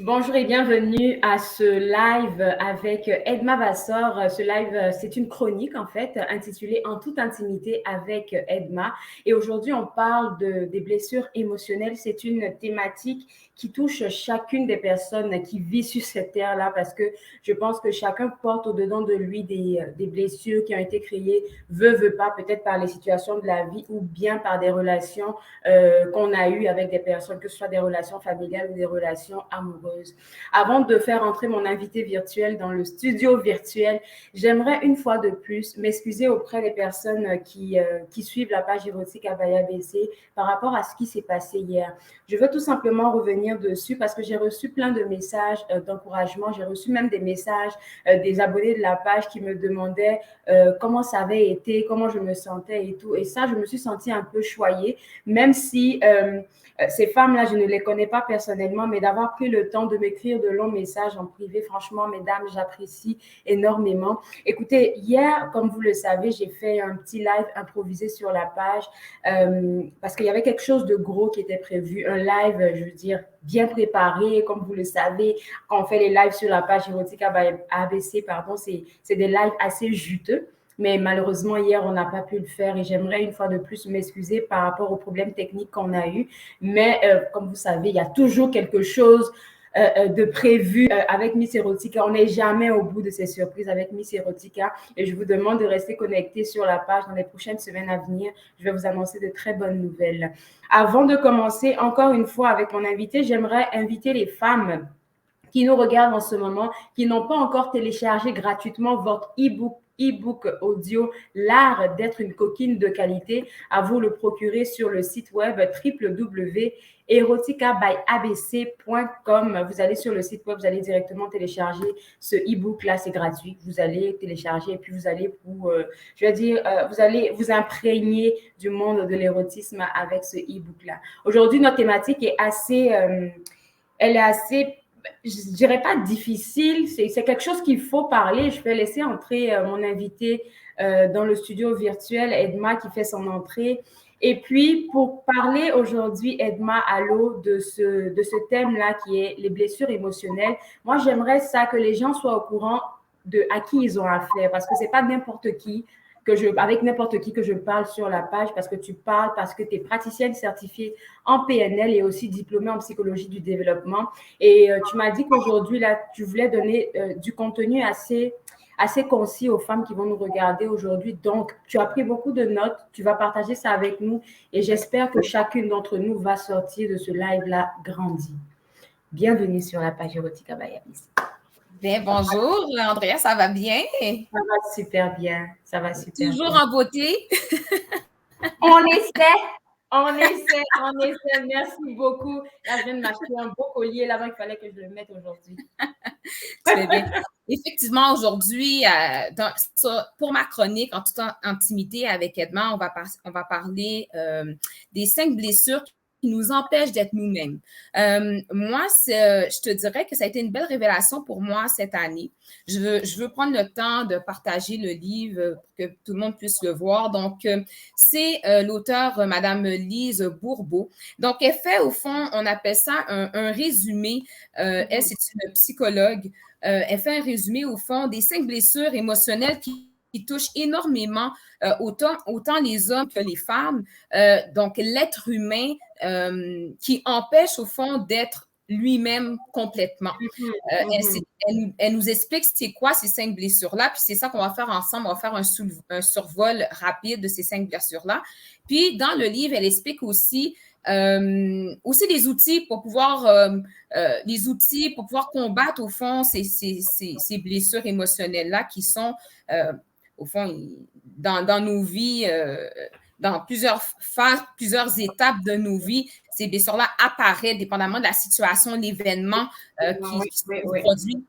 Bonjour et bienvenue à ce live avec Edma Vassor. Ce live, c'est une chronique en fait intitulée En toute intimité avec Edma. Et aujourd'hui, on parle des blessures émotionnelles. C'est une thématique qui touche chacune des personnes qui vivent sur cette terre-là parce que je pense que chacun porte au-dedans de lui des blessures qui ont été créées, veut pas, peut-être par les situations de la vie ou bien par des relations qu'on a eues avec des personnes, que ce soit des relations familiales ou des relations amoureuses. Avant de faire entrer mon invité virtuel dans le studio virtuel, j'aimerais une fois de plus m'excuser auprès des personnes qui suivent la page érotique Abaya BC par rapport à ce qui s'est passé hier. Je veux tout simplement revenir dessus parce que j'ai reçu plein de messages d'encouragement. J'ai reçu même des messages des abonnés de la page qui me demandaient comment ça avait été, comment je me sentais et tout. Et ça, je me suis sentie un peu choyée, même si ces femmes-là, je ne les connais pas personnellement, mais d'avoir pris le temps de m'écrire de longs messages en privé, franchement, mesdames, j'apprécie énormément. Écoutez, hier, comme vous le savez, j'ai fait un petit live improvisé sur la page parce qu'il y avait quelque chose de gros qui était prévu, un live, je veux dire, bien préparé, comme vous le savez, quand on fait les lives sur la page érotique ABC, pardon, c'est des lives assez juteux. Mais malheureusement, hier, on n'a pas pu le faire et j'aimerais une fois de plus m'excuser par rapport aux problèmes techniques qu'on a eus. Mais comme vous savez, il y a toujours quelque chose de prévu avec Miss Erotica. On n'est jamais au bout de ces surprises avec Miss Erotica et je vous demande de rester connectés sur la page dans les prochaines semaines à venir. Je vais vous annoncer de très bonnes nouvelles. Avant de commencer, encore une fois avec mon invité, j'aimerais inviter les femmes qui nous regardent en ce moment, qui n'ont pas encore téléchargé gratuitement votre e-book audio, l'art d'être une coquine de qualité, à vous le procurer sur le site web www.eroticabyabc.com. Vous allez sur le site web, vous allez directement télécharger ce e-book-là, c'est gratuit. Vous allez télécharger et puis vous allez vous allez vous imprégner du monde de l'érotisme avec ce e-book-là. Aujourd'hui, notre thématique est elle est assez, je dirais pas difficile, c'est quelque chose qu'il faut parler. Je vais laisser entrer mon invité dans le studio virtuel, Edma, qui fait son entrée. Et puis, pour parler aujourd'hui, Edma, à l'eau de ce thème-là qui est les blessures émotionnelles, moi, j'aimerais ça que les gens soient au courant de à qui ils ont affaire, parce que c'est pas n'importe qui avec n'importe qui que je parle sur la page, parce que tu parles, parce que tu es praticienne certifiée en PNL et aussi diplômée en psychologie du développement. Et tu m'as dit qu'aujourd'hui, là, tu voulais donner du contenu assez concis aux femmes qui vont nous regarder aujourd'hui. Donc, tu as pris beaucoup de notes, tu vas partager ça avec nous et j'espère que chacune d'entre nous va sortir de ce live-là grandi. Bienvenue sur la page érotique Abayabis. Bien, bonjour, Andrea, ça va bien? Ça va super bien, ça va super Toujours bien. en beauté? On essaie, on essaie. Merci beaucoup. Là, je viens de m'acheter un beau collier là-bas, il fallait que je le mette aujourd'hui. Tu fais bien. Effectivement, aujourd'hui, pour ma chronique en toute intimité avec Edmond, on va parler des 5 blessures qui nous empêchent d'être nous-mêmes. Moi, je te dirais que ça a été une belle révélation pour moi cette année. Je veux prendre le temps de partager le livre pour que tout le monde puisse le voir. Donc, c'est l'auteure Madame Lise Bourbeau. Donc, elle fait, au fond, on appelle ça un résumé. Elle, c'est une psychologue. Elle fait un résumé, au fond, des 5 blessures émotionnelles qui touchent énormément autant les hommes que les femmes. Donc, l'être humain qui empêche, au fond, d'être lui-même complètement. Elle nous explique c'est quoi ces 5 blessures-là, puis c'est ça qu'on va faire ensemble. On va faire un survol rapide de ces 5 blessures-là. Puis, dans le livre, elle explique aussi des outils pour pouvoir combattre, au fond, ces blessures émotionnelles-là qui sont, au fond, dans nos vies, dans plusieurs phases, plusieurs étapes de nos vies, ces blessures-là apparaissent dépendamment de la situation, l'événement qui se produit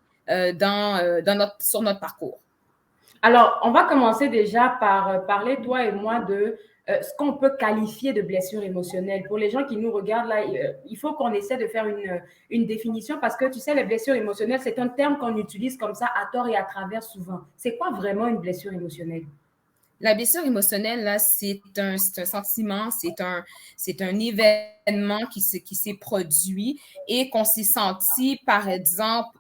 sur notre parcours. Alors, on va commencer déjà par parler, toi et moi, de ce qu'on peut qualifier de blessure émotionnelle. Pour les gens qui nous regardent là, il faut qu'on essaie de faire une définition parce que, tu sais, les blessures émotionnelles, c'est un terme qu'on utilise comme ça à tort et à travers souvent. C'est quoi vraiment une blessure émotionnelle? La blessure émotionnelle, là, c'est un sentiment, c'est un événement qui s'est produit et qu'on s'est senti, par exemple,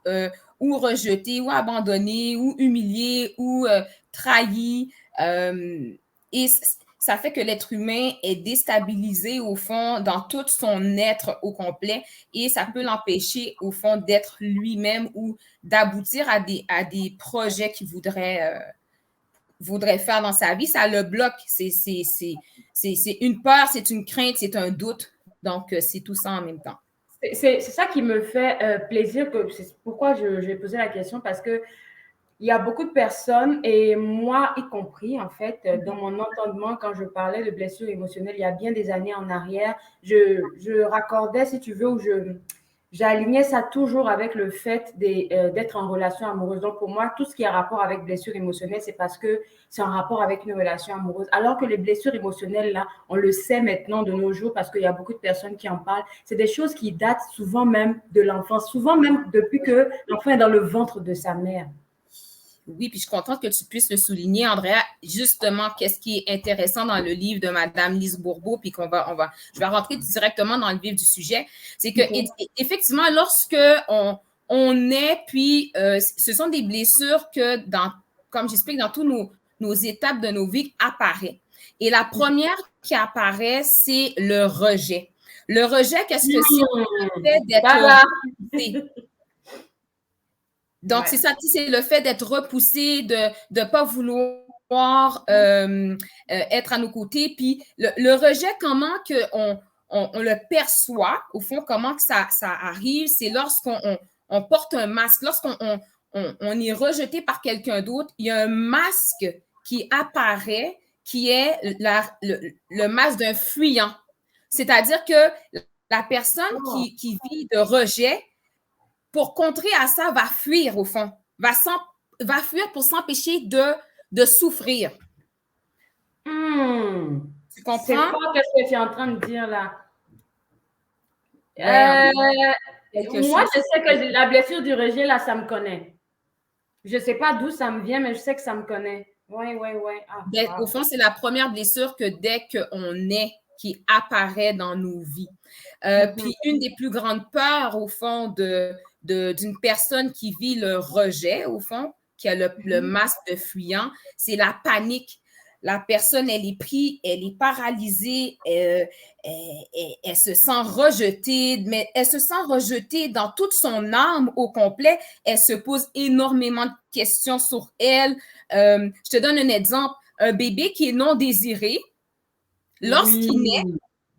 ou rejeté, ou abandonné, ou humilié, ou trahi. Et ça fait que l'être humain est déstabilisé, au fond, dans tout son être au complet et ça peut l'empêcher, au fond, d'être lui-même ou d'aboutir à des projets qu'il voudrait faire dans sa vie, ça le bloque. C'est une peur, c'est une crainte, c'est un doute. Donc, c'est tout ça en même temps. C'est ça qui me fait plaisir, c'est pourquoi je vais poser la question, parce que il y a beaucoup de personnes, et moi y compris, en fait, dans mon entendement, quand je parlais de blessures émotionnelles, il y a bien des années en arrière, je raccordais, si tu veux, ou j'alignais ça toujours avec le fait d'être en relation amoureuse. Donc, pour moi, tout ce qui a rapport avec blessure émotionnelle, c'est parce que c'est en rapport avec une relation amoureuse. Alors que les blessures émotionnelles, là, on le sait maintenant de nos jours parce qu'il y a beaucoup de personnes qui en parlent. C'est des choses qui datent souvent même de l'enfance, souvent même depuis que l'enfant est dans le ventre de sa mère. Oui, puis je suis contente que tu puisses le souligner, Andrea. Justement, qu'est-ce qui est intéressant dans le livre de Madame Lise Bourbeau, puis je vais rentrer directement dans le vif du sujet, c'est que effectivement, lorsque on est, puis ce sont des blessures que comme j'explique, dans tous nos étapes de nos vies apparaît. Et la première qui apparaît, c'est le rejet. Le rejet, qu'est-ce que c'est? Le fait d'être repoussé. Donc, c'est ça, c'est le fait d'être repoussé, de ne pas vouloir être à nos côtés. Puis le rejet, comment on le perçoit, au fond, comment que ça arrive, c'est lorsqu'on porte un masque, lorsqu'on est rejeté par quelqu'un d'autre, il y a un masque qui apparaît, qui est le masque d'un fuyant. C'est-à-dire que la personne qui vit de rejet, pour contrer à ça, va fuir au fond, va fuir pour s'empêcher de souffrir. Tu comprends? C'est fort ce que tu es en train de dire là. Moi, je sais que la blessure du rejet, là, ça me connaît. Je ne sais pas d'où ça me vient, mais je sais que ça me connaît. Oui. Au fond, c'est la première blessure que dès qu'on est, qui apparaît dans nos vies. Puis une des plus grandes peurs, au fond, d'une personne qui vit le rejet, au fond, qui a le masque de fuyant, c'est la panique. La personne, elle est prise, elle est paralysée, elle se sent rejetée, mais elle se sent rejetée dans toute son âme au complet. Elle se pose énormément de questions sur elle. Je te donne un exemple. Un bébé qui est non désiré, lorsqu'il naît,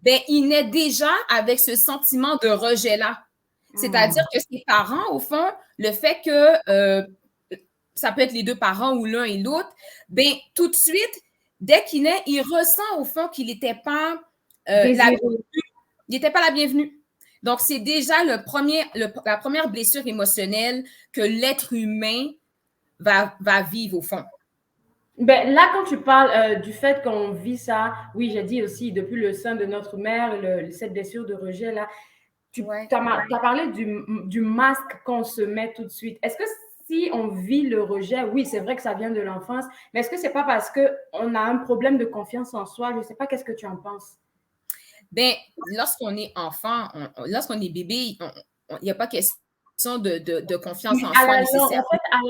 ben, il naît déjà avec ce sentiment de rejet-là. C'est-à-dire que ses parents, au fond, le fait que ça peut être les deux parents ou l'un et l'autre, ben, tout de suite, dès qu'il naît, il ressent, au fond, qu'il n'était pas la bienvenue. Donc, c'est déjà la première blessure émotionnelle que l'être humain va vivre, au fond. Ben, là, quand tu parles du fait qu'on vit ça, oui, j'ai dit aussi, depuis le sein de notre mère, cette blessure de rejet, là, tu as parlé du masque qu'on se met tout de suite. Est-ce que si on vit le rejet, oui, c'est vrai que ça vient de l'enfance, mais est-ce que c'est pas parce qu'on a un problème de confiance en soi? Je ne sais pas, qu'est-ce que tu en penses? Ben, lorsqu'on est enfant, lorsqu'on est bébé, il n'y a pas question de confiance en soi nécessaire. En fait, à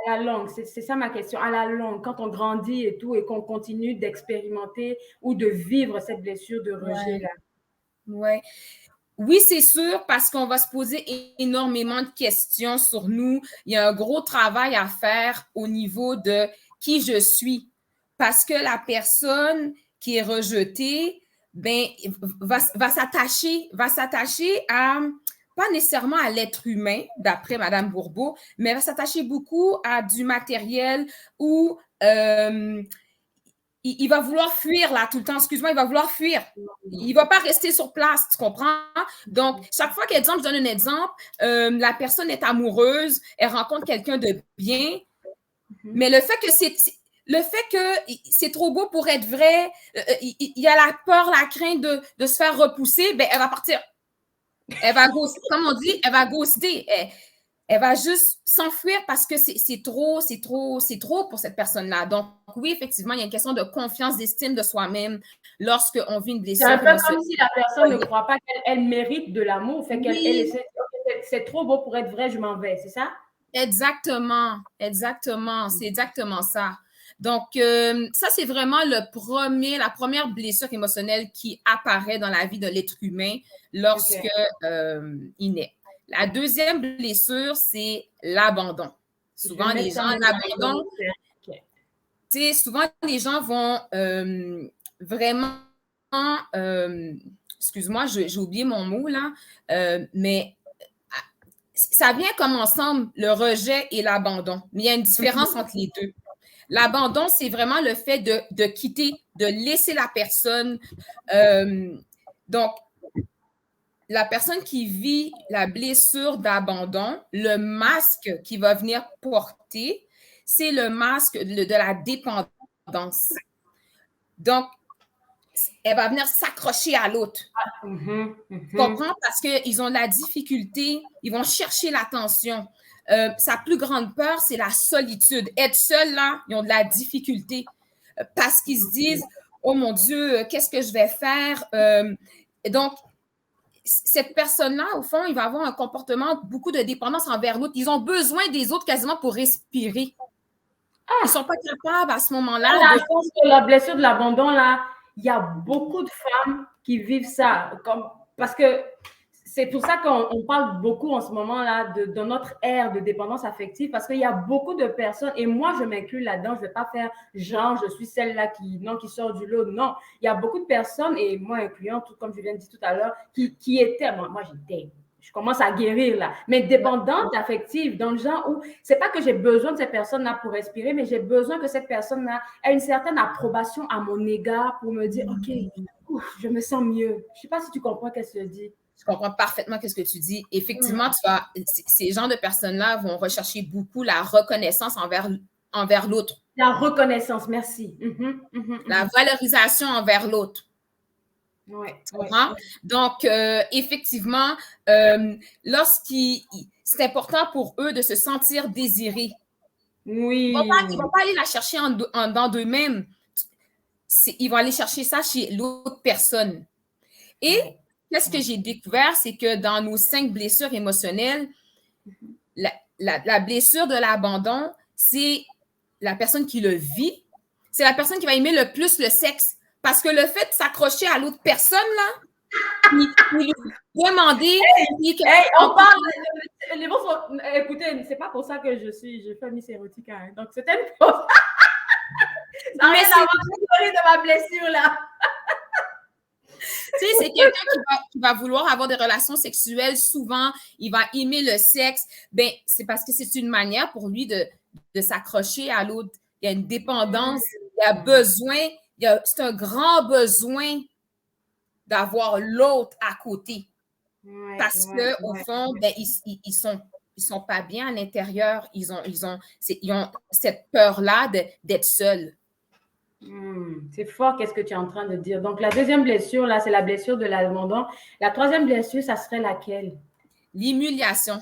la longue, c'est ça ma question. À la longue, quand on grandit et tout, et qu'on continue d'expérimenter ou de vivre cette blessure de rejet-là. Ouais. Oui, c'est sûr, parce qu'on va se poser énormément de questions sur nous. Il y a un gros travail à faire au niveau de qui je suis. Parce que la personne qui est rejetée, ben, va s'attacher à, pas nécessairement à l'être humain, d'après Madame Bourbeau, mais va s'attacher beaucoup à du matériel ou il va vouloir fuir là tout le temps. Excuse-moi, il va vouloir fuir. Il ne va pas rester sur place, tu comprends? Donc, chaque fois qu'exemple, je donne un exemple, la personne est amoureuse, elle rencontre quelqu'un de bien, mais le fait que c'est trop beau pour être vrai, il y a la peur, la crainte de se faire repousser, ben, elle va partir. Elle va ghoster, comme on dit, elle va ghoster. Elle va juste s'enfuir parce que c'est trop pour cette personne-là. Donc, oui, effectivement, il y a une question de confiance, d'estime de soi-même lorsqu'on vit une C'est blessure un peu émotionnelle. comme si la personne ne croit pas qu'elle mérite de l'amour, fait qu'elle Oui, essaie, c'est trop beau pour être vrai, je m'en vais, c'est ça? exactement, exactement, c'est exactement ça. Donc, ça, c'est vraiment la première blessure émotionnelle qui apparaît dans la vie de l'être humain lorsque il naît. La deuxième blessure, c'est l'abandon. Je vais Souvent, les mettre ça gens, même dans l'abandon, le cercle. tu sais, souvent, les gens vont vraiment, excuse-moi, j'ai oublié mon mot là, mais ça vient comme ensemble, le rejet et l'abandon. Mais il y a une différence entre les deux. L'abandon, c'est vraiment le fait de quitter, de laisser la personne. Donc, la personne qui vit la blessure d'abandon, le masque qu'il va venir porter, c'est le masque de la dépendance. Donc, elle va venir s'accrocher à l'autre. Tu comprends? Parce qu'ils ont de la difficulté, ils vont chercher l'attention. Sa plus grande peur, c'est la solitude. Être seul, là, ils ont de la difficulté parce qu'ils se disent, oh mon Dieu, qu'est-ce que je vais faire? Donc, cette personne-là, au fond, il va avoir un comportement, beaucoup de dépendance envers l'autre. Ils ont besoin des autres quasiment pour respirer. Ils ne sont pas capables à ce moment-là Là, je pense que la blessure de l'abandon, là, il y a beaucoup de femmes qui vivent ça. Parce que c'est pour ça qu'on parle beaucoup en ce moment-là de notre ère de dépendance affective, parce qu'il y a beaucoup de personnes, et moi, je m'inclus là-dedans, je ne vais pas faire genre, je suis celle-là qui sort du lot. Non, il y a beaucoup de personnes, et moi incluant, tout comme je viens de dire tout à l'heure, qui étaient, moi j'étais, je commence à guérir là, mais dépendante affective, dans le genre où c'est pas que j'ai besoin de cette personne-là pour respirer, mais j'ai besoin que cette personne-là ait une certaine approbation à mon égard pour me dire, OK, ouf, je me sens mieux. Je sais pas si tu comprends ce que je dis. Je comprends parfaitement ce que tu dis. Effectivement, ces genres de personnes-là vont rechercher beaucoup la reconnaissance envers l'autre. La reconnaissance, merci. La valorisation envers l'autre. Ouais, tu comprends? Donc, effectivement, c'est important pour eux de se sentir désirés. Oui. Ils ne vont pas aller la chercher dans d'eux-mêmes. Ils vont aller chercher ça chez l'autre personne. Et qu'est-ce que j'ai découvert, c'est que dans nos 5 blessures émotionnelles, la blessure de l'abandon, c'est la personne qui le vit, c'est la personne qui va aimer le plus le sexe. Parce que le fait de s'accrocher à l'autre personne, là, lui demander... on parle les mots sont... Écoutez, c'est pas pour ça que je fais Miss Érotique, hein. Donc, c'était une pause. Ça n'a rien à voir avec de ma blessure, là. Tu sais, c'est quelqu'un qui va vouloir avoir des relations sexuelles. Souvent, il va aimer le sexe. Ben, c'est parce que c'est une manière pour lui de s'accrocher à l'autre. Il y a une dépendance, il y a besoin, c'est un grand besoin d'avoir l'autre à côté. Parce qu'au fond, ben, ils sont pas bien à l'intérieur. Ils ont cette peur-là d'être seuls. C'est fort, qu'est-ce que tu es en train de dire. Donc, la deuxième blessure, là, c'est la blessure de l'abandon. La troisième blessure, ça serait laquelle? L'humiliation.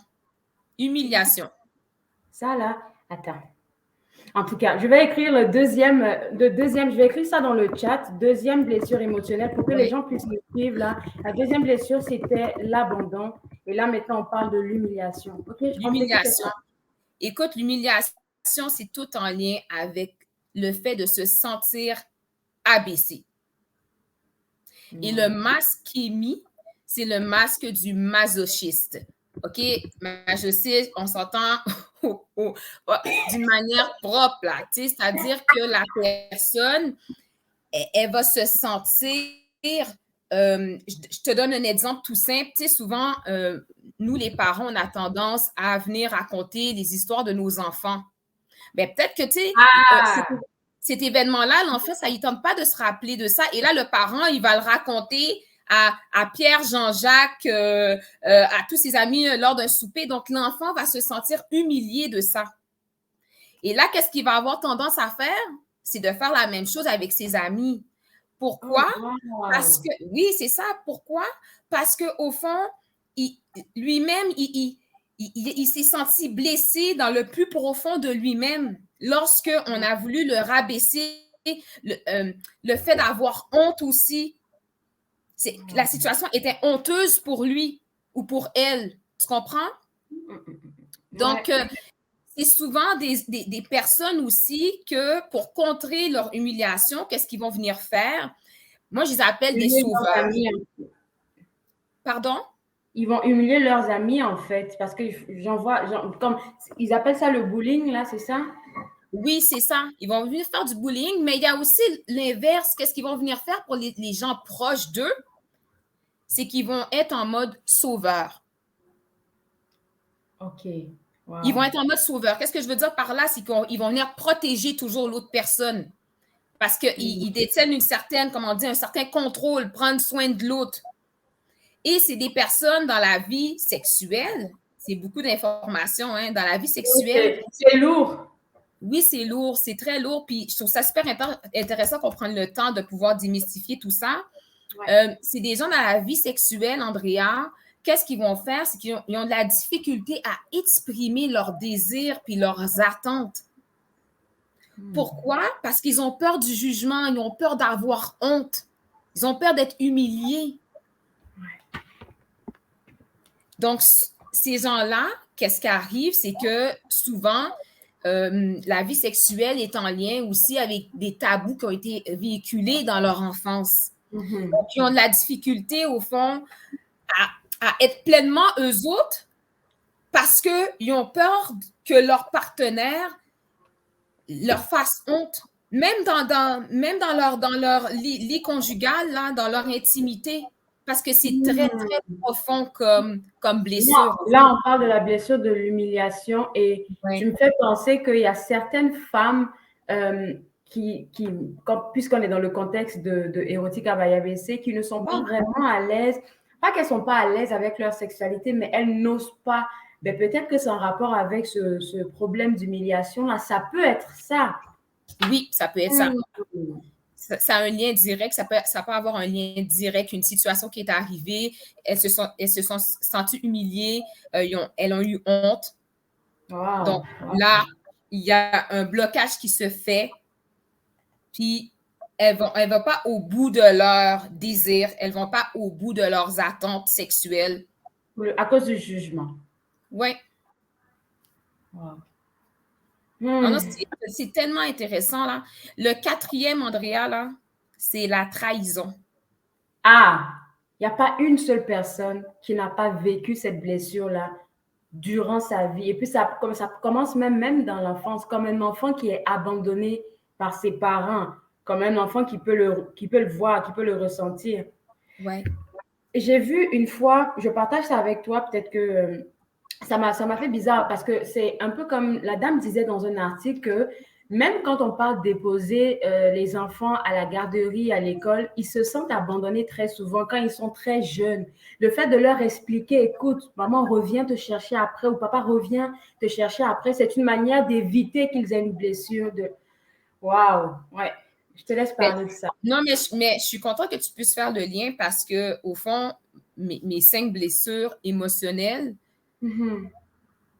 Humiliation. Ça, là, attends. En tout cas, je vais écrire le deuxième, je vais écrire ça dans le chat, deuxième blessure émotionnelle pour que les gens puissent me suivre là. La deuxième blessure, c'était l'abandon. Et là, maintenant, on parle de l'humiliation. Okay, l'humiliation. Écoute, l'humiliation, c'est tout en lien avec le fait de se sentir abaissé. Et le masque qui est mis, c'est le masque du masochiste. OK? Masochiste, on s'entend d'une manière propre, là. C'est-à-dire que la personne, elle va se sentir... je te donne un exemple tout simple. Tu sais, souvent, nous, les parents, on a tendance à venir raconter les histoires de nos enfants. Ben, peut-être que, tu sais, cet événement-là, l'enfant, ça ne lui tente pas de se rappeler de ça. Et là, le parent, il va le raconter à Pierre, Jean-Jacques, à tous ses amis lors d'un souper. Donc, l'enfant va se sentir humilié de ça. Et là, qu'est-ce qu'il va avoir tendance à faire? C'est de faire la même chose avec ses amis. Pourquoi? Parce que, oui, c'est ça. Pourquoi? Parce qu'au fond, lui-même, il s'est senti blessé dans le plus profond de lui-même. lorsqu'on a voulu le rabaisser, le fait d'avoir honte aussi, la situation était honteuse pour lui ou pour elle. Tu comprends? Donc, c'est souvent des personnes aussi que pour contrer leur humiliation, qu'est-ce qu'ils vont venir faire? Moi, je les appelle des sauveurs. Pardon? Ils vont humilier leurs amis, en fait, parce que j'en vois, comme ils appellent ça le bullying, là, c'est ça? Oui, c'est ça. Ils vont venir faire du bullying, mais il y a aussi l'inverse. Qu'est-ce qu'ils vont venir faire pour les gens proches d'eux? C'est qu'ils vont être en mode sauveur. OK. Wow. Ils vont être en mode sauveur. Qu'est-ce que je veux dire par là? C'est qu'ils vont venir protéger toujours l'autre personne parce qu'ils détiennent une certaine, comment dire, un certain contrôle, prendre soin de l'autre. Et c'est des personnes dans la vie sexuelle. C'est beaucoup d'informations, hein, dans la vie sexuelle. C'est lourd. Oui, c'est lourd, c'est très lourd. Puis je trouve ça super intéressant qu'on prenne le temps de pouvoir démystifier tout ça. Ouais. C'est des gens dans la vie sexuelle, Andrea. Qu'est-ce qu'ils vont faire? C'est qu'ils ont de la difficulté à exprimer leurs désirs puis leurs attentes. Pourquoi? Parce qu'ils ont peur du jugement, ils ont peur d'avoir honte. Ils ont peur d'être humiliés. Ouais. Donc, ces gens-là, qu'est-ce qui arrive? C'est que souvent, la vie sexuelle est en lien aussi avec des tabous qui ont été véhiculés dans leur enfance. Mm-hmm. Donc, ils ont de la difficulté, au fond, à être pleinement eux autres parce qu'ils ont peur que leur partenaire leur fasse honte, même dans leur lit conjugal, là, dans leur intimité, parce que c'est très, très profond comme blessure. Là, on parle de la blessure de l'humiliation et tu me fais penser qu'il y a certaines femmes puisqu'on est dans le contexte de Érotique Abaya BC, qui ne sont pas vraiment à l'aise. Pas qu'elles ne sont pas à l'aise avec leur sexualité, mais elles n'osent pas. Ben, peut-être que c'est en rapport avec ce problème d'humiliation-là. Ça peut être ça. Oui, ça peut être ça. Ça a un lien direct. Ça peut avoir un lien direct. Une situation qui est arrivée, elles se sont senties humiliées. Elles ont eu honte. Wow. Donc, là, il y a un blocage qui se fait. Puis, elles ne vont pas au bout de leurs désirs, elles ne vont pas au bout de leurs attentes sexuelles. À cause du jugement. Oui. Wow. C'est tellement intéressant, là. Le 4e, Andrea, là, c'est la trahison. Ah! Il n'y a pas une seule personne qui n'a pas vécu cette blessure-là durant sa vie. Et puis, ça commence même dans l'enfance, comme un enfant qui est abandonné par ses parents, comme un enfant qui peut le voir, qui peut le ressentir. Ouais. J'ai vu une fois, je partage ça avec toi, peut-être que ça m'a fait bizarre parce que c'est un peu comme la dame disait dans un article que même quand on parle de déposer les enfants à la garderie, à l'école, ils se sentent abandonnés très souvent quand ils sont très jeunes. Le fait de leur expliquer, écoute, maman revient te chercher après ou papa revient te chercher après, c'est une manière d'éviter qu'ils aient une blessure de... Waouh, ouais. Je te laisse parler de ça. Non, mais je suis contente que tu puisses faire le lien parce que, au fond, mes 5 blessures émotionnelles,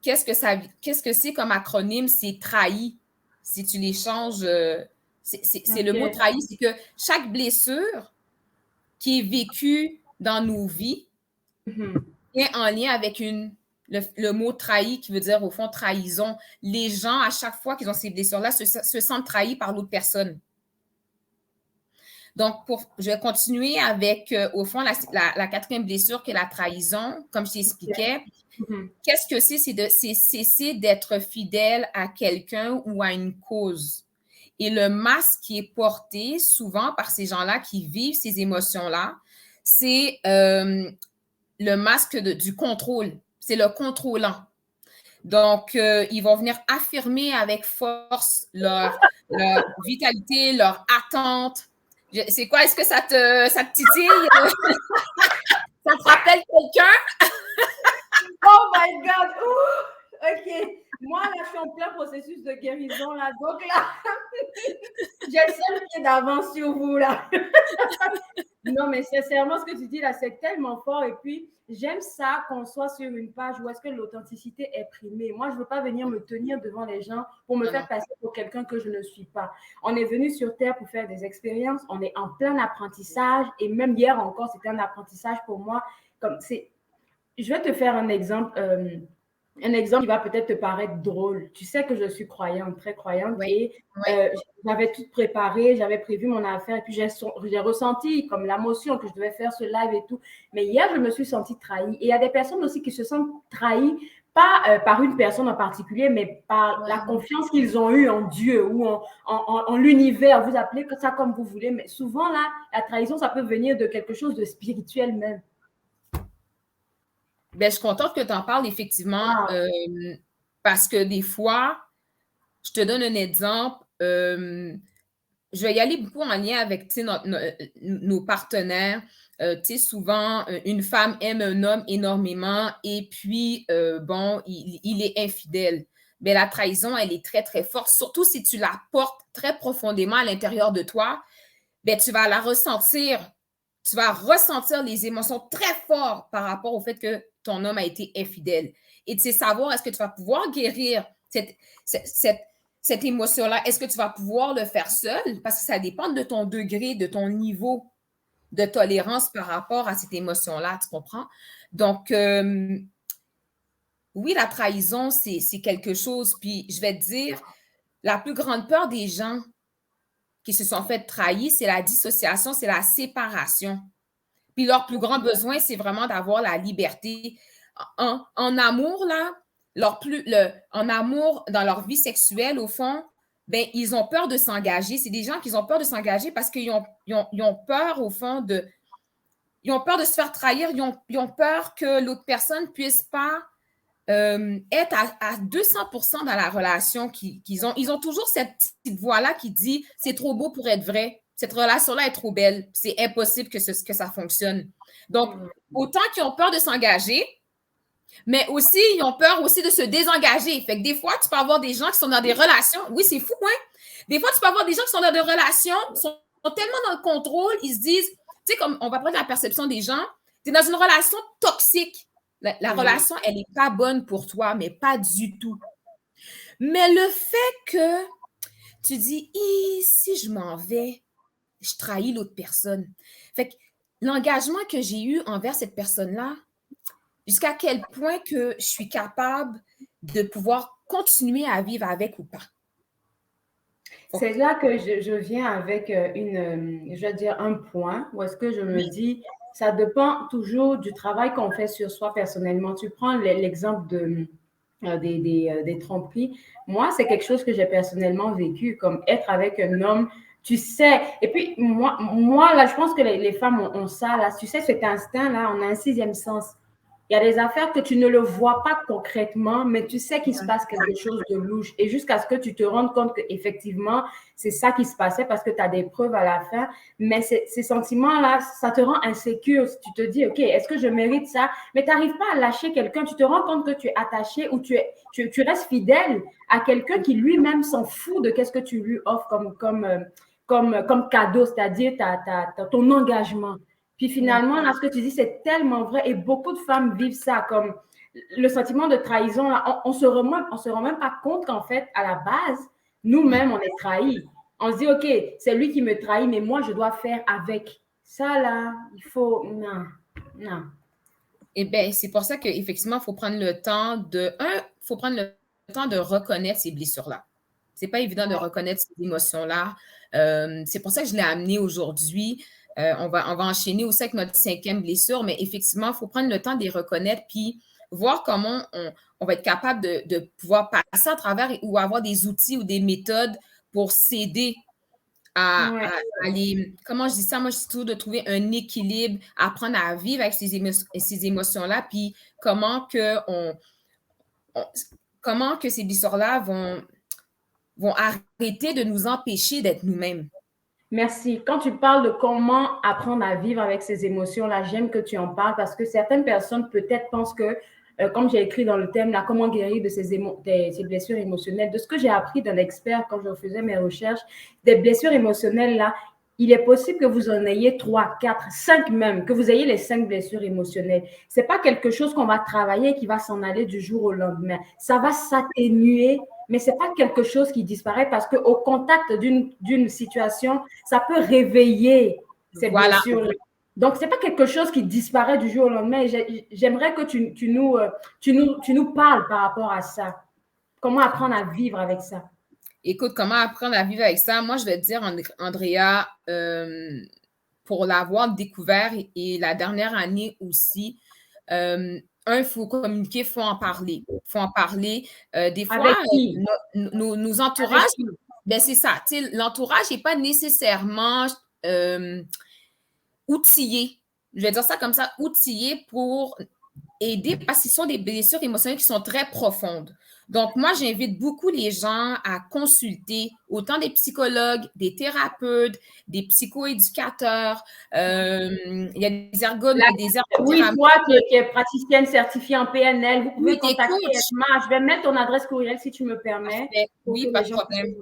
qu'est-ce que c'est comme acronyme? C'est trahi. Si tu les changes, c'est le mot trahi, c'est que chaque blessure qui est vécue dans nos vies est en lien avec le mot trahi qui veut dire, au fond, trahison. Les gens, à chaque fois qu'ils ont ces blessures-là, se sentent trahis par l'autre personne. Donc, je vais continuer avec, au fond, la 4e blessure qui est la trahison, comme je t'expliquais. Qu'est-ce que c'est? C'est cesser d'être fidèle à quelqu'un ou à une cause. Et le masque qui est porté souvent par ces gens-là qui vivent ces émotions-là, c'est le masque du contrôle. C'est le contrôlant. Donc, ils vont venir affirmer avec force leur vitalité, leur attente. C'est quoi? Est-ce que ça te titille? Ça te rappelle quelqu'un? Oh my God! Ouh! OK. Moi, là, je suis en plein processus de guérison, là. Donc, là, j'ai le seul pied d'avance sur vous, là. Non, mais sincèrement, ce que tu dis là, c'est tellement fort. Et puis, j'aime ça qu'on soit sur une page où est-ce que l'authenticité est primée. Moi, je ne veux pas venir me tenir devant les gens pour me Non, non. faire passer pour quelqu'un que je ne suis pas. On est venu sur Terre pour faire des expériences. On est en plein apprentissage. Et même hier encore, c'était un apprentissage pour moi. Comme c'est... Je vais te faire un exemple qui va peut-être te paraître drôle. Tu sais que je suis croyante, très croyante, Oui, et oui. j'avais tout préparé, j'avais prévu mon affaire, et puis j'ai ressenti comme l'émotion que je devais faire ce live et tout. Mais hier, je me suis sentie trahie. Et il y a des personnes aussi qui se sentent trahies, pas par une personne en particulier, mais par la confiance qu'ils ont eue en Dieu ou en l'univers. Vous appelez ça comme vous voulez, mais souvent, là, la trahison, ça peut venir de quelque chose de spirituel même. Ben, je suis contente que tu en parles, effectivement, parce que des fois, je te donne un exemple. Je vais y aller beaucoup en lien avec nos partenaires. Souvent, une femme aime un homme énormément et puis, bon, il est infidèle. Mais la trahison, elle est très, très forte, surtout si tu la portes très profondément à l'intérieur de toi. Ben, tu vas la ressentir. Tu vas ressentir les émotions très fortes par rapport au fait que ton homme a été infidèle. Et tu sais savoir, est-ce que tu vas pouvoir guérir cette émotion-là? Est-ce que tu vas pouvoir le faire seul? Parce que ça dépend de ton degré, de ton niveau de tolérance par rapport à cette émotion-là, tu comprends? Donc, oui, la trahison, c'est quelque chose. Puis, je vais te dire, la plus grande peur des gens qui se sont fait trahir, c'est la dissociation, c'est la séparation. Puis leur plus grand besoin, c'est vraiment d'avoir la liberté. En amour, là, en amour, dans leur vie sexuelle, au fond, ben, ils ont peur de s'engager. C'est des gens qui ont peur de s'engager parce qu'ils ont peur, au fond, ils ont peur de se faire trahir. Ils ont peur que l'autre personne ne puisse pas être à 200% dans la relation qu'ils ont. Ils ont toujours cette petite voix-là qui dit « c'est trop beau pour être vrai ». Cette relation-là est trop belle. C'est impossible que ça fonctionne. Donc, autant qu'ils ont peur de s'engager, mais aussi, ils ont peur aussi de se désengager. Fait que des fois, tu peux avoir des gens qui sont dans des relations. Oui, c'est fou, hein? Des fois, tu peux avoir des gens qui sont dans des relations, sont tellement dans le contrôle, ils se disent, tu sais, comme on va prendre la perception des gens, tu es dans une relation toxique. La relation, elle n'est pas bonne pour toi, mais pas du tout. Mais le fait que tu dis, si je m'en vais, je trahis l'autre personne. Fait que l'engagement que j'ai eu envers cette personne-là, jusqu'à quel point que je suis capable de pouvoir continuer à vivre avec ou pas. C'est là que je viens avec je vais dire un point où est-ce que je me dis, ça dépend toujours du travail qu'on fait sur soi personnellement. Tu prends l'exemple des tromperies. Moi, c'est quelque chose que j'ai personnellement vécu, comme être avec un homme, tu sais. Et puis, moi là, je pense que les femmes ont ça, là. Tu sais, cet instinct-là, on a un sixième sens. Il y a des affaires que tu ne le vois pas concrètement, mais tu sais qu'il se passe quelque chose de louche. Et jusqu'à ce que tu te rendes compte qu'effectivement, c'est ça qui se passait parce que tu as des preuves à la fin. Mais ces sentiments-là, ça te rend insécure. Tu te dis, OK, est-ce que je mérite ça? Mais tu n'arrives pas à lâcher quelqu'un. Tu te rends compte que tu es attaché ou tu restes fidèle à quelqu'un qui lui-même s'en fout de qu'est-ce que tu lui offres comme cadeau, c'est-à-dire ton engagement. Puis finalement, là, ce que tu dis, c'est tellement vrai. Et beaucoup de femmes vivent ça comme le sentiment de trahison. Là, on se rend même pas compte qu'en fait, à la base, nous-mêmes, on est trahis. On se dit, OK, c'est lui qui me trahit, mais moi, je dois faire avec. Ça, là, il faut... Non. Eh bien, c'est pour ça qu'effectivement, il faut prendre le temps faut prendre le temps de reconnaître ces blessures-là. C'est pas évident de reconnaître ces émotions-là. C'est pour ça que je l'ai amené aujourd'hui. On va enchaîner aussi avec notre 5e blessure, mais effectivement, il faut prendre le temps de les reconnaître puis voir comment on va être capable de pouvoir passer à travers ou avoir des outils ou des méthodes pour s'aider à aller, comment je dis ça? Moi, je dis toujours de trouver un équilibre, apprendre à vivre avec ces émotions-là, puis comment que ces blessures-là vont arrêter de nous empêcher d'être nous-mêmes. Merci. Quand tu parles de comment apprendre à vivre avec ces émotions-là, j'aime que tu en parles parce que certaines personnes peut-être pensent que, comme j'ai écrit dans le thème, là, comment guérir de ces blessures émotionnelles, de ce que j'ai appris d'un expert quand je faisais mes recherches, des blessures émotionnelles, là, il est possible que vous en ayez 3, 4, 5 même, que vous ayez les 5 blessures émotionnelles. Ce n'est pas quelque chose qu'on va travailler qui va s'en aller du jour au lendemain. Ça va s'atténuer, mais ce n'est pas quelque chose qui disparaît parce qu'au contact d'une situation, ça peut réveiller ces blessures. Donc, ce n'est pas quelque chose qui disparaît du jour au lendemain. J'aimerais que tu nous parles par rapport à ça. Comment apprendre à vivre avec ça? Écoute, comment apprendre à vivre avec ça? Moi, je vais te dire, Andrea, pour l'avoir découvert et la dernière année aussi, il faut communiquer, il faut en parler. Il faut en parler. Des fois, nos entourages, ben c'est ça. L'entourage n'est pas nécessairement outillé. Je vais dire ça comme ça, outillé pour aider parce que ce sont des blessures émotionnelles qui sont très profondes. Donc, moi, j'invite beaucoup les gens à consulter autant des psychologues, des thérapeutes, des psychoéducateurs. Il y a des ergonomes, des ergothérapeutes. Oui, toi qui es praticienne certifiée en PNL, vous pouvez contacter Edma. Je vais mettre ton adresse courriel si tu me permets. Oui, pas de problème.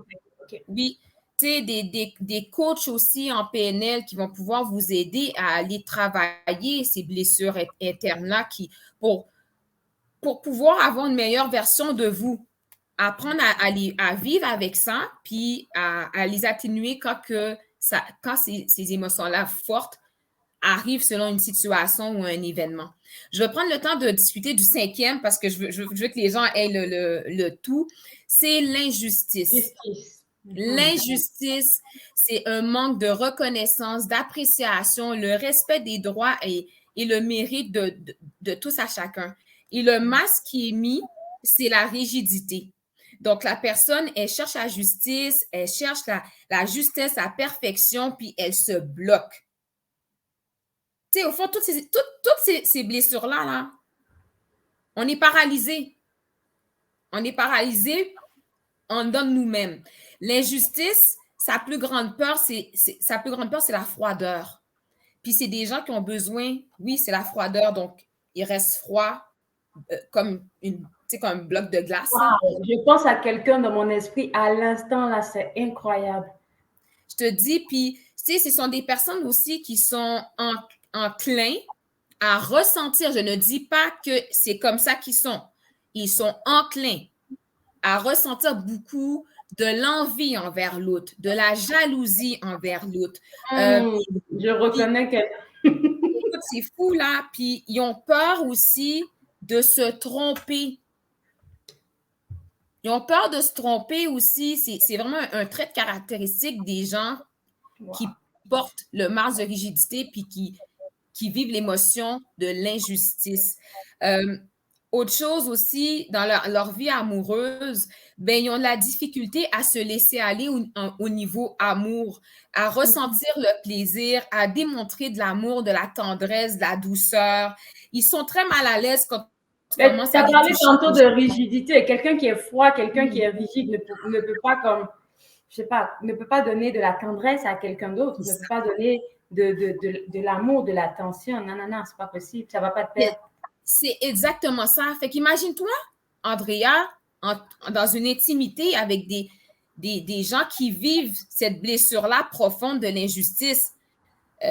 Okay. Oui. Tu sais, des coachs aussi en PNL qui vont pouvoir vous aider à aller travailler ces blessures internes-là pour pouvoir avoir une meilleure version de vous. Apprendre à vivre avec ça, puis à les atténuer quand ces émotions-là fortes arrivent selon une situation ou un événement. Je vais prendre le temps de discuter du 5e parce que je veux que les gens aient le tout. C'est l'injustice. L'injustice, c'est un manque de reconnaissance, d'appréciation, le respect des droits et le mérite de tous à chacun. Et le masque qui est mis, c'est la rigidité. Donc, la personne, elle cherche la justice, elle cherche la justesse, la perfection, puis elle se bloque. Tu sais, au fond, toutes ces blessures-là, là, on est paralysé. On est paralysé en dedans de nous-mêmes. L'injustice, sa plus grande peur, c'est la froideur. Puis c'est des gens qui ont besoin, oui, c'est la froideur, donc ils restent froids comme un bloc de glace. Wow. Je pense à quelqu'un dans mon esprit à l'instant, là, c'est incroyable. Je te dis, puis, tu sais, ce sont des personnes aussi qui sont enclins à ressentir. Je ne dis pas que c'est comme ça qu'ils sont. Ils sont enclins à ressentir beaucoup de l'envie envers l'autre, de la jalousie envers l'autre. Je reconnais que... Écoute, c'est fou, là. Puis, ils ont peur aussi de se tromper. Ils ont peur de se tromper aussi. C'est vraiment un trait de caractéristique des gens qui portent le masque de rigidité puis qui vivent l'émotion de l'injustice. Autre chose aussi, dans leur vie amoureuse, ben, ils ont de la difficulté à se laisser aller au niveau amour, à ressentir le plaisir, à démontrer de l'amour, de la tendresse, de la douceur. Ils sont très mal à l'aise quand tu as parlé tantôt de rigidité. Quelqu'un qui est froid, quelqu'un qui est rigide ne peut pas comme, je sais pas, ne peut pas donner de la tendresse à quelqu'un d'autre, ne peut pas donner de l'amour, de l'attention. Non, c'est pas possible. Ça va pas te perdre. C'est exactement ça. Fait qu'imagine-toi, Andrea, dans une intimité avec des gens qui vivent cette blessure-là profonde de l'injustice. Tu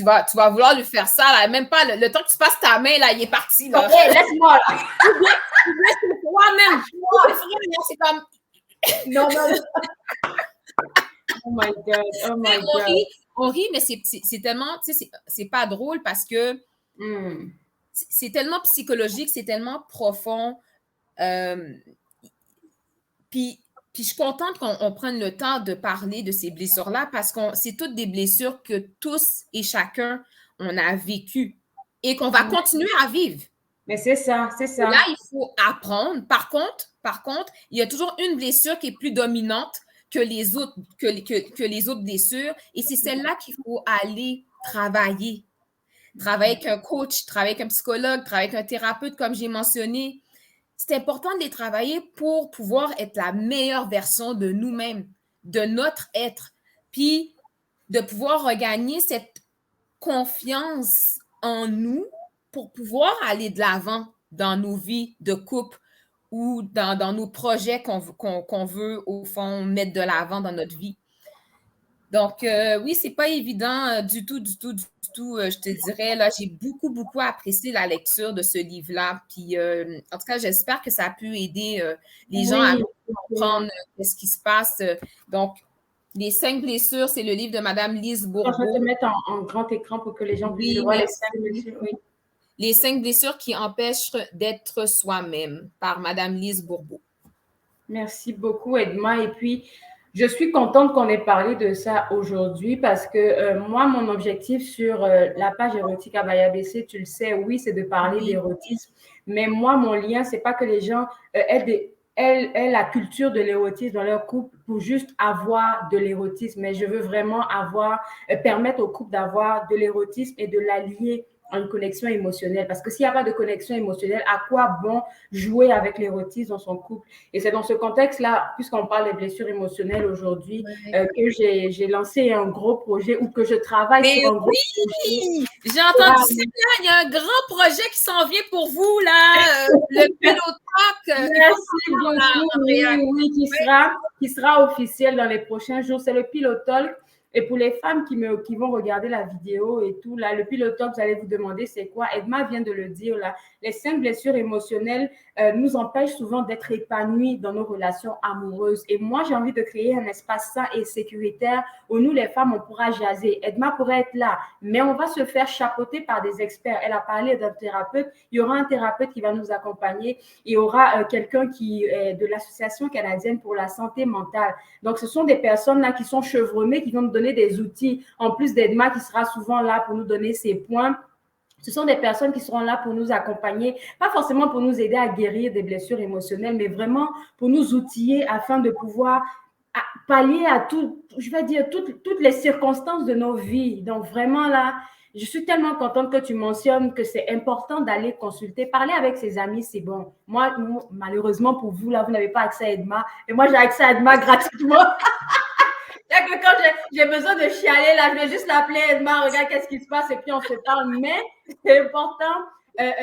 vas vouloir lui faire ça, là. Même pas le temps que tu passes ta main, là, il est parti. Là. OK, laisse-moi, là. Toi-même. C'est comme... Non. Oh my God. On rit, mais c'est tellement, tu sais, c'est pas drôle parce que c'est tellement psychologique, c'est tellement profond. Puis je suis contente qu'on prenne le temps de parler de ces blessures-là parce que c'est toutes des blessures que tous et chacun, on a vécues et qu'on va continuer à vivre. Mais c'est ça. Là, il faut apprendre. Par contre, il y a toujours une blessure qui est plus dominante que les autres, que les autres blessures. Et c'est celle-là qu'il faut aller travailler. Travailler avec un coach, travailler avec un psychologue, travailler avec un thérapeute, comme j'ai mentionné. C'est important de les travailler pour pouvoir être la meilleure version de nous-mêmes, de notre être. Puis de pouvoir regagner cette confiance en nous pour pouvoir aller de l'avant dans nos vies de couple ou dans nos projets qu'on veut, au fond, mettre de l'avant dans notre vie. Donc, oui, c'est pas évident du tout, du tout, du tout. Je te dirais, là, j'ai beaucoup, beaucoup apprécié la lecture de ce livre-là. Puis, en tout cas, j'espère que ça a pu aider les gens à Oui, comprendre ce qui se passe. Donc, Les 5 blessures, c'est le livre de Madame Lise je vais te Bourbeau. mettre en grand écran pour que les gens puissent le Oui, voir, les 5 merci. messieurs. Oui. Les 5 blessures qui empêchent d'être soi-même par Madame Lise Bourbeau. Merci beaucoup, Edma. Et puis, je suis contente qu'on ait parlé de ça aujourd'hui parce que moi, mon objectif sur la page érotique à Baya BC, tu le sais, oui, c'est de parler Oui. d'érotisme. Mais moi, mon lien, c'est pas que les gens aient la culture de l'érotisme dans leur couple pour juste avoir de l'érotisme. Mais je veux vraiment permettre au couple d'avoir de l'érotisme et de l'allier à une connexion émotionnelle. Parce que s'il n'y a pas de connexion émotionnelle, à quoi bon jouer avec l'érotisme dans son couple? Et c'est dans ce contexte-là, puisqu'on parle des blessures émotionnelles aujourd'hui, Ouais. que j'ai lancé un gros projet ou que je travaille Mais sur un gros projet. oui! J'ai entendu ça, là. Il y a un grand projet qui s'en vient pour vous, là. Le pilote. Il faut Merci en parler, là, beaucoup. Andrea. Oui, oui, qui sera officiel dans les prochains jours. C'est le Pilot Talk. Et pour les femmes qui vont regarder la vidéo et tout, là, le Pilot Talk, vous allez vous demander c'est quoi. Edma vient de le dire, là. Les 5 blessures émotionnelles nous empêchent souvent d'être épanouis dans nos relations amoureuses. Et moi, j'ai envie de créer un espace sain et sécuritaire où nous, les femmes, on pourra jaser. Edma pourrait être là, mais on va se faire chapeauter par des experts. Elle a parlé d'un thérapeute. Il y aura un thérapeute qui va nous accompagner. Il y aura quelqu'un qui est de l'Association canadienne pour la santé mentale. Donc, ce sont des personnes là qui sont chevronnées, qui vont nous donner des outils. En plus d'Edma qui sera souvent là pour nous donner ses points. Ce sont des personnes qui seront là pour nous accompagner, pas forcément pour nous aider à guérir des blessures émotionnelles, mais vraiment pour nous outiller afin de pouvoir pallier à tout, je vais dire, toutes les circonstances de nos vies. Donc, vraiment là, je suis tellement contente que tu mentionnes que c'est important d'aller consulter, parler avec ses amis, c'est bon. Moi, malheureusement pour vous, là, vous n'avez pas accès à Edma. Et moi, j'ai accès à Edma gratuitement. Que quand j'ai besoin de chialer, là, je vais juste l'appeler Edma, regarde qu'est-ce qui se passe et puis on se parle. Mais c'est important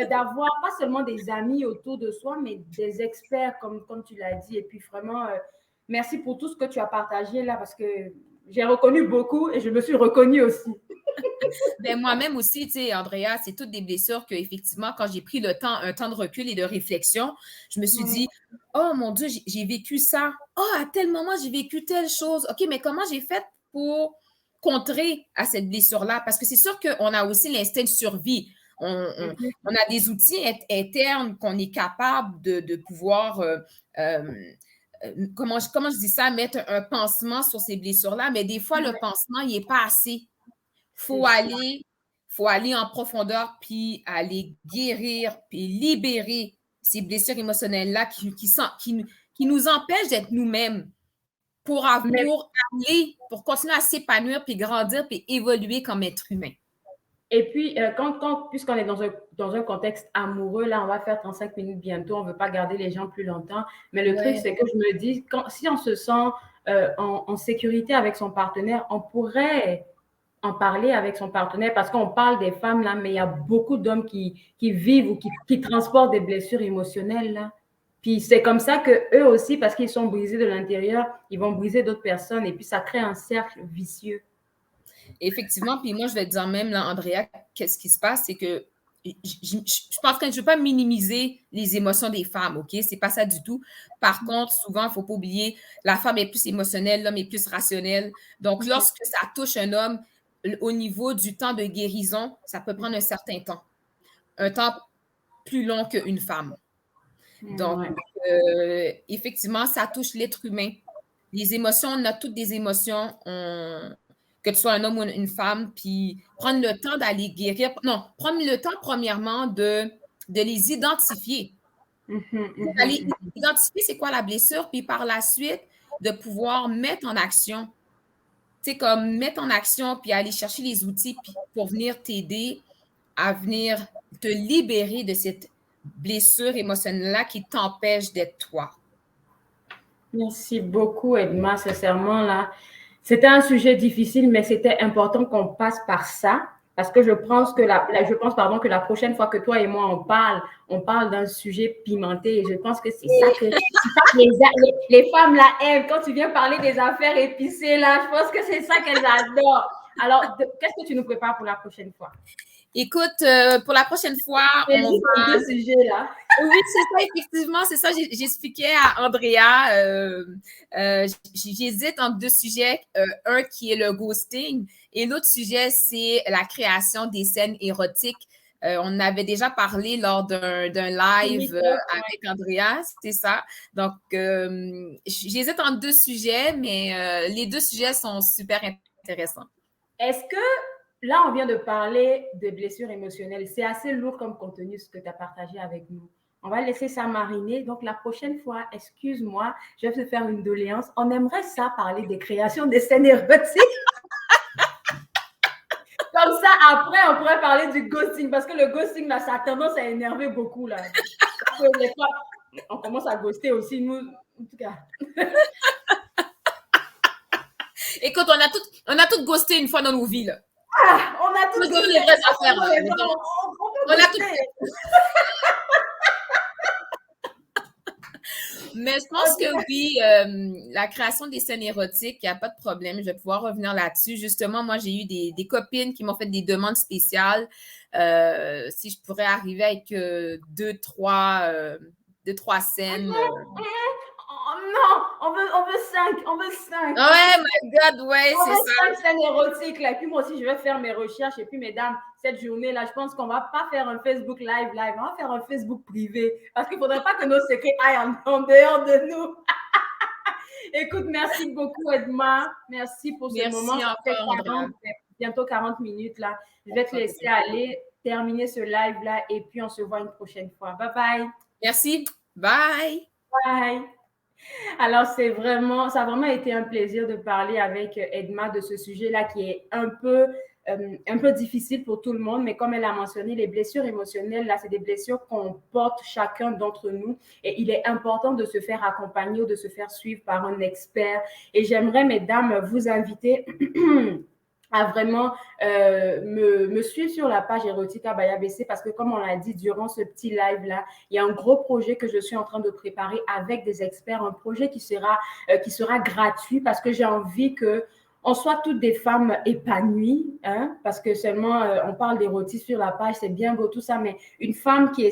d'avoir pas seulement des amis autour de soi, mais des experts, comme tu l'as dit. Et puis vraiment, merci pour tout ce que tu as partagé là, parce que j'ai reconnu beaucoup et je me suis reconnue aussi. Ben, moi-même aussi, tu sais, Andrea, c'est toutes des blessures que, effectivement, quand j'ai pris un temps de recul et de réflexion, je me suis dit, oh mon Dieu, j'ai vécu ça. Oh, à tel moment, j'ai vécu telle chose. OK, mais comment j'ai fait pour contrer à cette blessure-là? Parce que c'est sûr qu'on a aussi l'instinct de survie. On a des outils internes qu'on est capable de pouvoir, comment je dis ça, mettre un pansement sur ces blessures-là, mais des fois, le pansement, il n'est pas assez. Faut aller, faut aller en profondeur, puis aller guérir, puis libérer ces blessures émotionnelles-là qui nous empêchent d'être nous-mêmes pour continuer à s'épanouir, puis grandir, puis évoluer comme être humain. Et puis, puisqu'on est dans un contexte amoureux, là, on va faire 35 minutes bientôt, on ne veut pas garder les gens plus longtemps. Mais le truc, c'est que je me dis, si on se sent en sécurité avec son partenaire, on pourrait en parler avec son partenaire parce qu'on parle des femmes, là, mais il y a beaucoup d'hommes qui vivent ou qui transportent des blessures émotionnelles, là. Puis c'est comme ça qu'eux aussi, parce qu'ils sont brisés de l'intérieur, ils vont briser d'autres personnes et puis ça crée un cercle vicieux. Effectivement, puis moi, je vais te dire même, là, Andrea, qu'est-ce qui se passe, c'est que je pense que je ne veux pas minimiser les émotions des femmes, OK? C'est pas ça du tout. Par contre, souvent, il ne faut pas oublier, la femme est plus émotionnelle, l'homme est plus rationnel. Donc, lorsque ça touche un homme, au niveau du temps de guérison, ça peut prendre un certain temps. Un temps plus long qu'une femme. Donc, effectivement, ça touche l'être humain. Les émotions, on a toutes des émotions, que tu sois un homme ou une femme, puis prendre le temps d'aller guérir. Non, prendre le temps, premièrement, de les identifier. D'aller identifier c'est quoi la blessure, puis par la suite, de pouvoir mettre en action. Tu sais, comme mettre en action, puis aller chercher les outils pour venir t'aider à venir te libérer de cette blessure émotionnelle-là qui t'empêche d'être toi. Merci beaucoup, Edma, sincèrement, là. C'était un sujet difficile, mais c'était important qu'on passe par ça Parce que je pense pardon, que la prochaine fois que toi et moi on parle d'un sujet pimenté. Et je pense que c'est ça que les femmes là aiment. Quand tu viens parler des affaires épicées là, je pense que c'est ça qu'elles adorent. Alors, qu'est-ce que tu nous prépares pour la prochaine fois? Écoute, pour la prochaine fois, on va... deux sujets là. Oui, c'est ça, effectivement, c'est ça. J'expliquais à Andrea, j'hésite entre deux sujets. Un qui est le ghosting et l'autre sujet, c'est la création des scènes érotiques. On avait déjà parlé lors d'un live avec Andrea, c'est ça. Donc, j'hésite entre deux sujets, mais les deux sujets sont super intéressants. Est-ce que là, on vient de parler de blessures émotionnelles. C'est assez lourd comme contenu ce que tu as partagé avec nous. On va laisser ça mariner. Donc, la prochaine fois, excuse-moi, je vais te faire une doléance. On aimerait ça parler des créations des scènes érotiques. Comme ça, après, on pourrait parler du ghosting. Parce que le ghosting, là, ça a tendance à énerver beaucoup. Là. On commence à ghoster aussi, nous, en tout cas. Écoute, on a tout ghosté une fois dans nos vies, là. Ah, on a tout les vraies affaires, là. On a tout. Mais je pense que oui, la création des scènes érotiques, il n'y a pas de problème. Je vais pouvoir revenir là-dessus. Justement, moi, j'ai eu des copines qui m'ont fait des demandes spéciales. Si je pourrais arriver avec deux, trois scènes. Oh non, on veut 5, on veut 5. Ouais, my God, ouais, c'est ça. 5 scènes érotiques, là. Et puis moi aussi, je vais faire mes recherches. Et puis, mesdames, cette journée-là, je pense qu'on ne va pas faire un Facebook live, on va faire un Facebook privé. Parce qu'il ne faudrait pas que nos secrets aillent en dehors de nous. Écoute, merci beaucoup, Edma. Merci pour ce moment. Ça fait bientôt 40 minutes, là. Je vais te laisser aller terminer ce live-là. Et puis, on se voit une prochaine fois. Bye bye. Merci. Bye. Bye. Alors, ça a vraiment été un plaisir de parler avec Edma de ce sujet-là qui est un peu difficile pour tout le monde, mais comme elle a mentionné, les blessures émotionnelles, là, c'est des blessures qu'on porte chacun d'entre nous et il est important de se faire accompagner ou de se faire suivre par un expert. Et j'aimerais, mesdames, vous inviter à vraiment me suivre sur la page Erotica by ABC parce que comme on l'a dit durant ce petit live-là, il y a un gros projet que je suis en train de préparer avec des experts, un projet qui sera gratuit parce que j'ai envie que on soit toutes des femmes épanouies, hein, parce que seulement on parle d'érotisme sur la page, c'est bien beau tout ça, mais une femme qui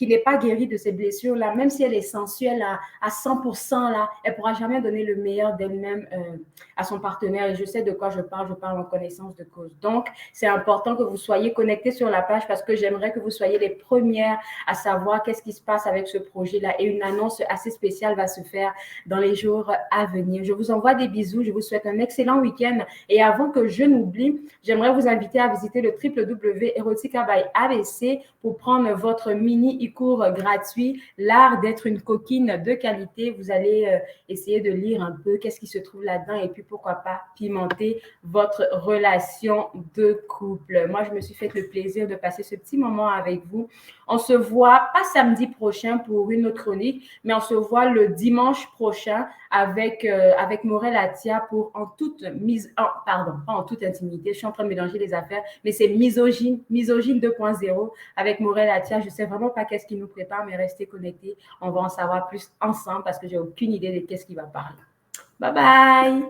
n'est pas guérie de ces blessures-là, même si elle est sensuelle à 100%, là, elle ne pourra jamais donner le meilleur d'elle-même à son partenaire. Et je sais de quoi je parle en connaissance de cause. Donc, c'est important que vous soyez connectés sur la page parce que j'aimerais que vous soyez les premières à savoir qu'est-ce qui se passe avec ce projet-là. Et une annonce assez spéciale va se faire dans les jours à venir. Je vous envoie des bisous. Je vous souhaite un excellent week-end. Et avant que je n'oublie, j'aimerais vous inviter à visiter le www.erotica by ABC pour prendre votre mini e-cours gratuit, l'art d'être une coquine de qualité. Vous allez essayer de lire un peu qu'est-ce qui se trouve là-dedans et puis pourquoi pas pimenter votre relation de couple. Moi, je me suis fait le plaisir de passer ce petit moment avec vous. On se voit pas samedi prochain pour une autre chronique, mais on se voit le dimanche prochain avec Morel Atia pour pas en toute intimité. Je suis en train de mélanger les affaires, mais c'est misogyne 2.0 avec Morel Atia. Je sais vraiment pas qu'est-ce qui nous prépare, mais restez connectés. On va en savoir plus ensemble parce que j'ai aucune idée de qu'est-ce qui va parler. Bye bye.